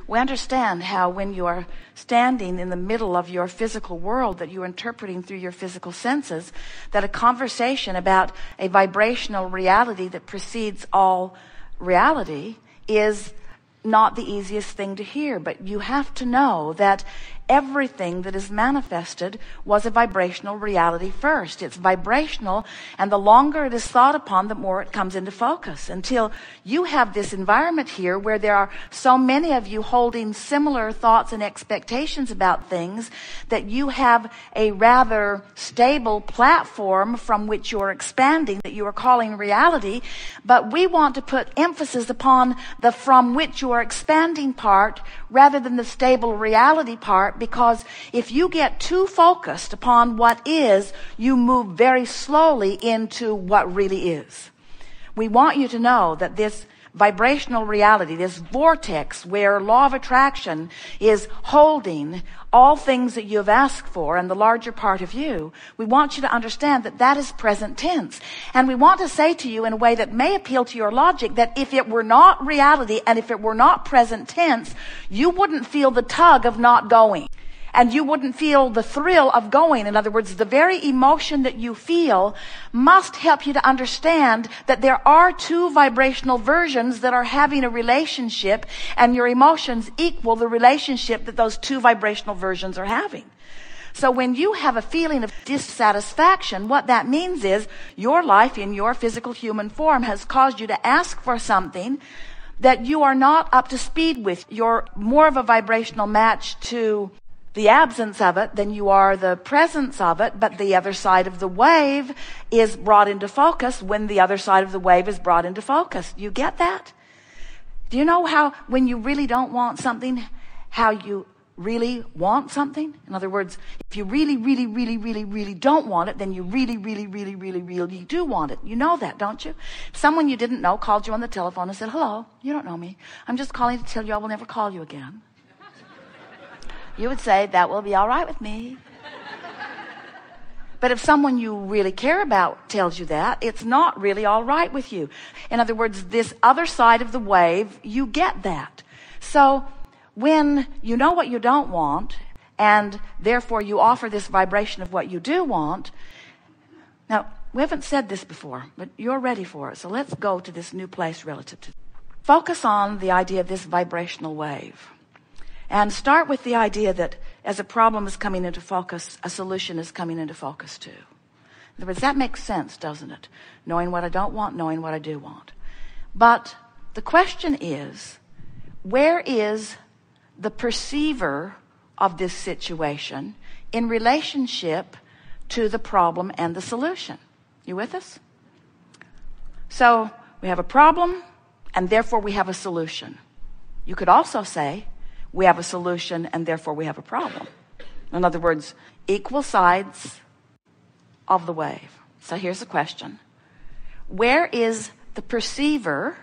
we understand how when you are standing in the middle of your physical world that you're interpreting through your physical senses, that a conversation about a vibrational reality that precedes all reality is not the easiest thing to hear. But you have to know that everything that is manifested was a vibrational reality first. It's vibrational, and the longer it is thought upon, the more it comes into focus, until you have this environment here where there are so many of you holding similar thoughts and expectations about things that you have a rather stable platform from which you're expanding, that you are calling reality. But we want to put emphasis upon the from which you are expanding part rather than the stable reality part, because if you get too focused upon what is, you move very slowly into what really is. We want you to know that this vibrational reality, this vortex where law of attraction is holding all things that you have asked for and the larger part of you, we want you to understand that that is present tense. And we want to say to you in a way that may appeal to your logic that if it were not reality and if it were not present tense, you wouldn't feel the tug of not going. And you wouldn't feel the thrill of going. In other words, the very emotion that you feel must help you to understand that there are two vibrational versions that are having a relationship, and your emotions equal the relationship that those two vibrational versions are having. So when you have a feeling of dissatisfaction, what that means is your life in your physical human form has caused you to ask for something that you are not up to speed with. You're more of a vibrational match to the absence of it than you are the presence of it, but the other side of the wave is brought into focus when the other side of the wave is brought into focus. You get that? Do you know how when you really don't want something, how you really want something? In other words, if you really, really, really, really, really don't want it, then you really, really, really, really, really do want it. You know that, don't you? If someone you didn't know called you on the telephone and said, "Hello, you don't know me. I'm just calling to tell you I will never call you again." You would say, "That will be all right with me." But if someone you really care about tells you that, it's not really all right with you. In other words, this other side of the wave, you get that. So when you know what you don't want, and therefore you offer this vibration of what you do want. Now, we haven't said this before, but you're ready for it. So let's go to this new place relative to. Focus on the idea of this vibrational wave. And start with the idea that as a problem is coming into focus, a solution is coming into focus too. In other words, that makes sense, doesn't it? Knowing what I don't want, knowing what I do want. But the question is, where is the perceiver of this situation in relationship to the problem and the solution? You with us? So we have a problem, and therefore we have a solution. You could also say, we have a solution, and therefore we have a problem. In other words, equal sides of the wave. So here's the question. Where is the perceiver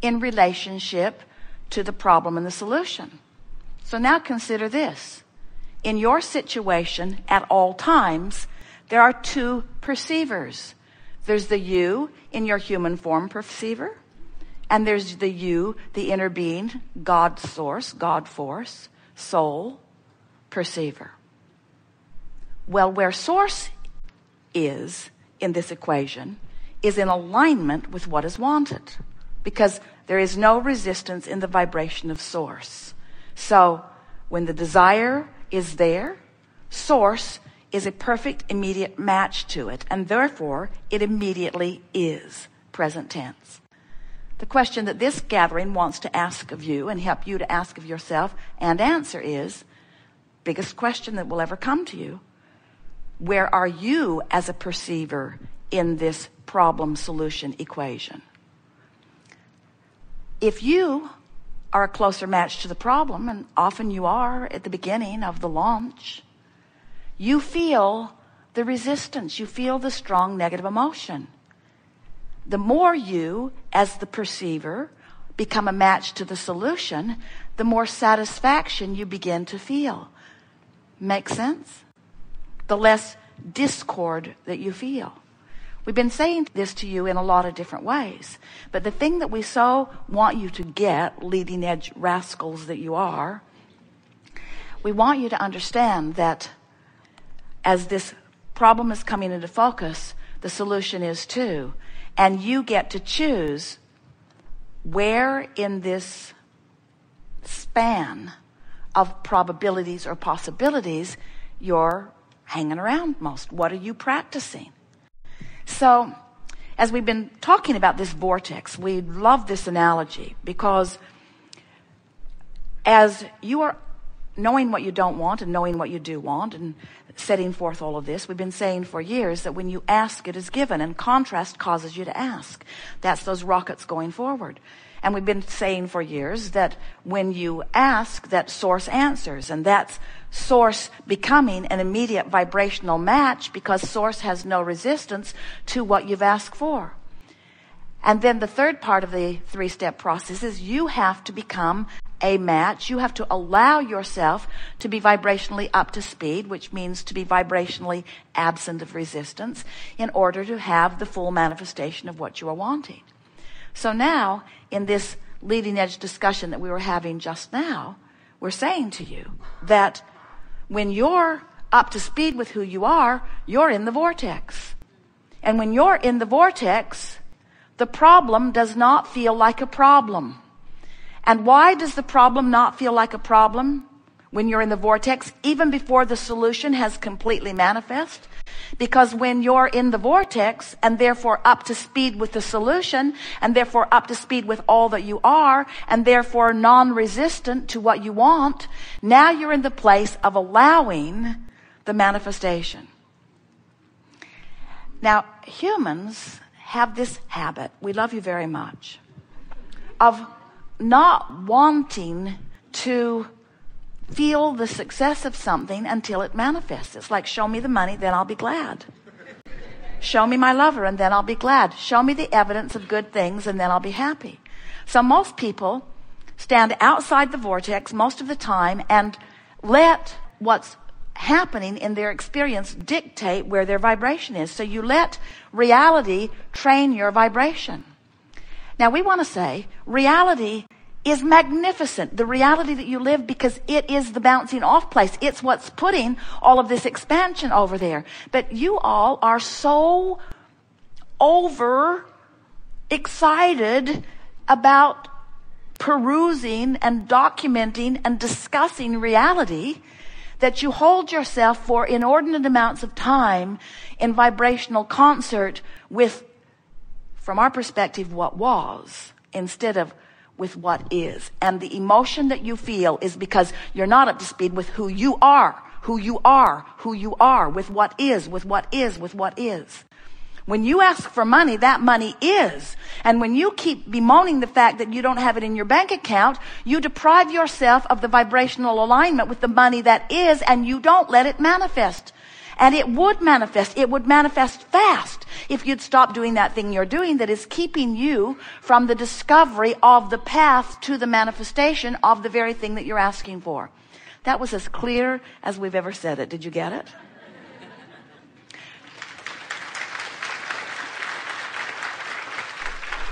in relationship to the problem and the solution? So now consider this. In your situation, at all times, there are two perceivers. There's the you in your human form perceiver, and there's the you, the inner being, God source, God force, soul, perceiver. Well, where source is in this equation is in alignment with what is wanted, because there is no resistance in the vibration of source. So when the desire is there, source is a perfect immediate match to it, and therefore it immediately is present tense. The question that this gathering wants to ask of you and help you to ask of yourself and answer is, biggest question that will ever come to you, where are you as a perceiver in this problem solution equation? If you are a closer match to the problem, and often you are at the beginning of the launch, you feel the resistance, you feel the strong negative emotion. The more you, as the perceiver, become a match to the solution, the more satisfaction you begin to feel. Make sense? The less discord that you feel. We've been saying this to you in a lot of different ways. But the thing that we so want you to get, leading edge rascals that you are, we want you to understand that as this problem is coming into focus, the solution is too. And you get to choose where in this span of probabilities or possibilities you're hanging around most. What are you practicing? So, as we've been talking about this vortex, we love this analogy because as you are knowing what you don't want and knowing what you do want and setting forth all of this, we've been saying for years that when you ask, it is given, and contrast causes you to ask. That's those rockets going forward. And we've been saying for years that when you ask, that source answers, and that's source becoming an immediate vibrational match because source has no resistance to what you've asked for. And then the third part of the three-step process is you have to become a match. You have to allow yourself to be vibrationally up to speed, which means to be vibrationally absent of resistance in order to have the full manifestation of what you are wanting. So now, in this leading edge discussion that we were having just now, we're saying to you that when you're up to speed with who you are, you're in the vortex. And when you're in the vortex, the problem does not feel like a problem. And why does the problem not feel like a problem when you're in the vortex, even before the solution has completely manifest? Because when you're in the vortex and therefore up to speed with the solution and therefore up to speed with all that you are and therefore non-resistant to what you want, now you're in the place of allowing the manifestation. Now, humans have this habit, we love you very much, of not wanting to feel the success of something until it manifests. It's like, show me the money, then I'll be glad. Show me my lover, and then I'll be glad. Show me the evidence of good things, and then I'll be happy. So most people stand outside the vortex most of the time and let what's happening in their experience dictate where their vibration is. So you let reality train your vibration. Now we want to say reality is magnificent, the reality that you live, because it is the bouncing off place. It's what's putting all of this expansion over there. But you all are so over excited about perusing and documenting and discussing reality that you hold yourself for inordinate amounts of time in vibrational concert with, from our perspective, what was, instead of with what is. And the emotion that you feel is because you're not up to speed with who you are, with what is, with what is, with what is. When you ask for money, that money is. And when you keep bemoaning the fact that you don't have it in your bank account, you deprive yourself of the vibrational alignment with the money that is, and you don't let it manifest. And it would manifest. It would manifest fast if you'd stop doing that thing you're doing that is keeping you from the discovery of the path to the manifestation of the very thing that you're asking for. That was as clear as we've ever said it. Did you get it?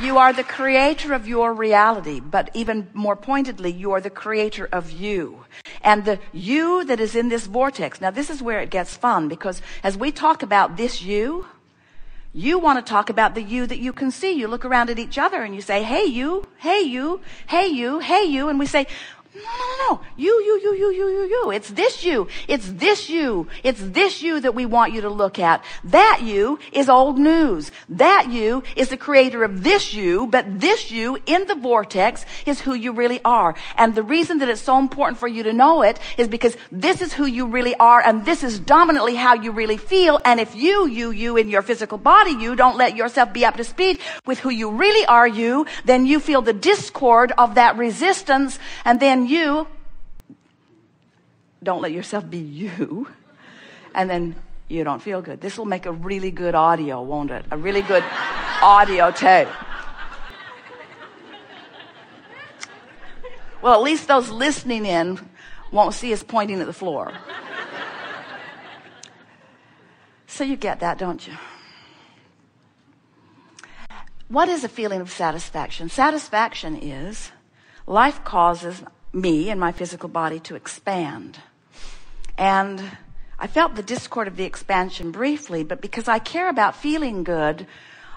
You are the creator of your reality, but even more pointedly, you are the creator of you. And the you that is in this vortex. Now this is where it gets fun, because as we talk about this you want to talk about the you that you can see. You look around at each other and you say, hey you, hey you, hey you, hey you. And we say, no. You. It's this you. It's this you. It's this you that we want you to look at. That you is old news. That you is the creator of this you, but this you in the vortex is who you really are. And the reason that it's so important for you to know it is because this is who you really are, and this is dominantly how you really feel. And if you in your physical body, you don't let yourself be up to speed with who you really are, then you feel the discord of that resistance, and then you don't let yourself be you, and then you don't feel good. This will make a really good audio, won't it? A really good audio tape. Well, at least those listening in won't see us pointing at the floor. So you get that, don't you? What is a feeling of satisfaction? Satisfaction is life causes me and my physical body to expand. And I felt the discord of the expansion briefly, but because I care about feeling good,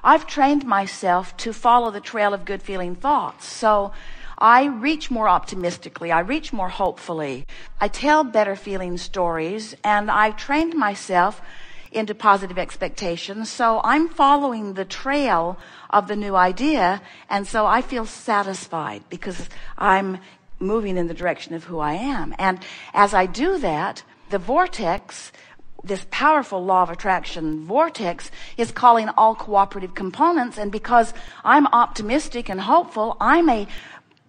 I've trained myself to follow the trail of good feeling thoughts. So I reach more optimistically. I reach more hopefully. I tell better feeling stories, and I've trained myself into positive expectations. So I'm following the trail of the new idea, and so I feel satisfied because I'm moving in the direction of who I am. And as I do that, the vortex, this powerful law of attraction vortex, is calling all cooperative components. And because I'm optimistic and hopeful, I'm a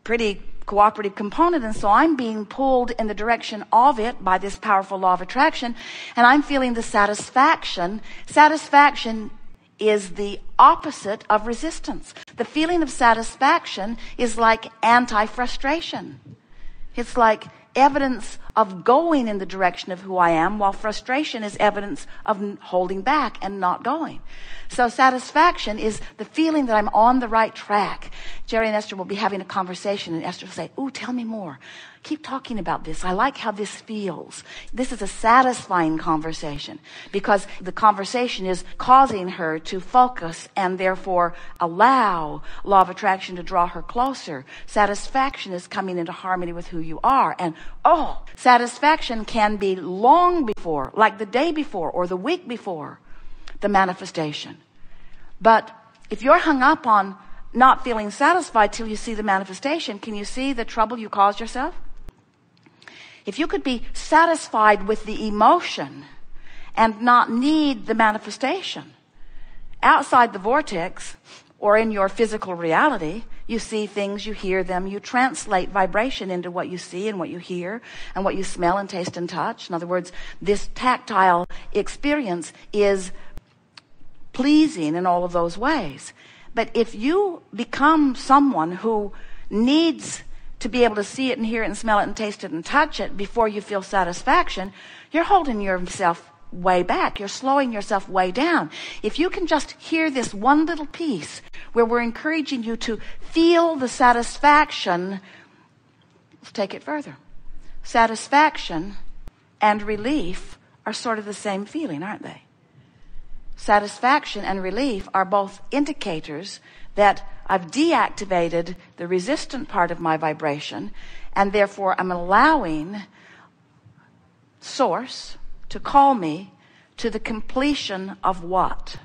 pretty cooperative component, and so I'm being pulled in the direction of it by this powerful law of attraction, and I'm feeling the satisfaction. Satisfaction is the opposite of resistance. The feeling of satisfaction is like anti-frustration. It's like evidence of going in the direction of who I am, while frustration is evidence of holding back and not going. So satisfaction is the feeling that I'm on the right track. Jerry and Esther will be having a conversation, and Esther will say, "Ooh, tell me more. Keep talking about this. I like how this feels." This is a satisfying conversation because the conversation is causing her to focus and therefore allow law of attraction to draw her closer. Satisfaction is coming into harmony with who you are. And satisfaction can be long before, like the day before or the week before the manifestation. But if you're hung up on not feeling satisfied till you see the manifestation, can you see the trouble you caused yourself? If you could be satisfied with the emotion and not need the manifestation, outside the vortex or in your physical reality, you see things, you hear them, you translate vibration into what you see and what you hear and what you smell and taste and touch. In other words, this tactile experience is pleasing in all of those ways. But if you become someone who needs to be able to see it and hear it and smell it and taste it and touch it before you feel satisfaction, you're holding yourself way back. You're slowing yourself way down. If you can just hear this one little piece where we're encouraging you to feel the satisfaction, let's take it further. Satisfaction and relief are sort of the same feeling, aren't they? Satisfaction and relief are both indicators that I've deactivated the resistant part of my vibration, and therefore I'm allowing Source to call me to the completion of what?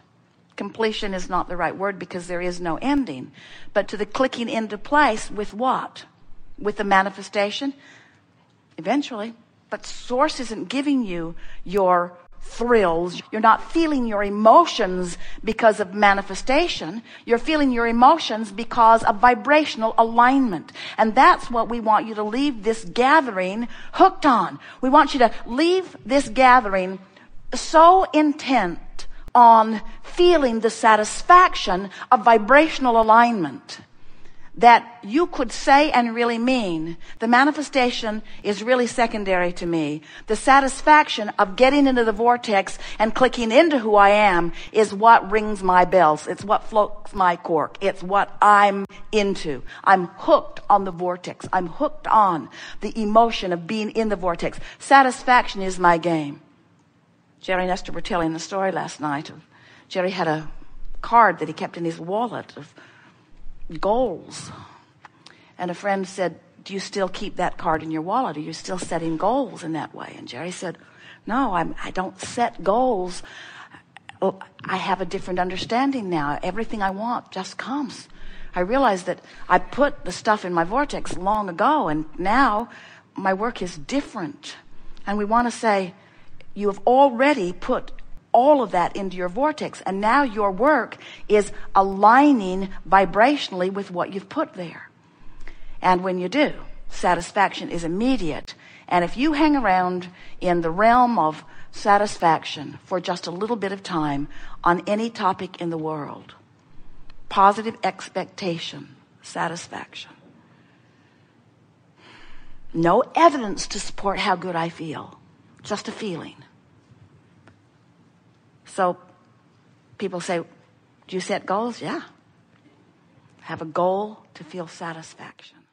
Completion is not the right word because there is no ending, but to the clicking into place with what? With the manifestation? Eventually. But Source isn't giving you your thrills. You're not feeling your emotions because of manifestation. You're feeling your emotions because of vibrational alignment. And that's what we want you to leave this gathering hooked on. We want you to leave this gathering so intent on feeling the satisfaction of vibrational alignment that you could say and really mean, the manifestation is really secondary to me. The satisfaction of getting into the vortex and clicking into who I am is what rings my bells. It's what floats my cork. It's what I'm into. I'm hooked on the vortex. I'm hooked on the emotion of being in the vortex. Satisfaction is my game. Jerry and Esther were telling the story last night. Jerry had a card that he kept in his wallet of goals. And a friend said, "Do you still keep that card in your wallet? Are you still setting goals in that way?" And Jerry said, "No, I don't set goals. I have a different understanding now. Everything I want just comes. I realize that I put the stuff in my vortex long ago, and now my work is different." And we want to say, you have already put all of that into your vortex, and now your work is aligning vibrationally with what you've put there. And when you do, satisfaction is immediate. And if you hang around in the realm of satisfaction for just a little bit of time on any topic in the world, positive expectation, satisfaction, no evidence to support how good I feel, just a feeling. So people say, "Do you set goals?" Yeah. have a goal to feel satisfaction.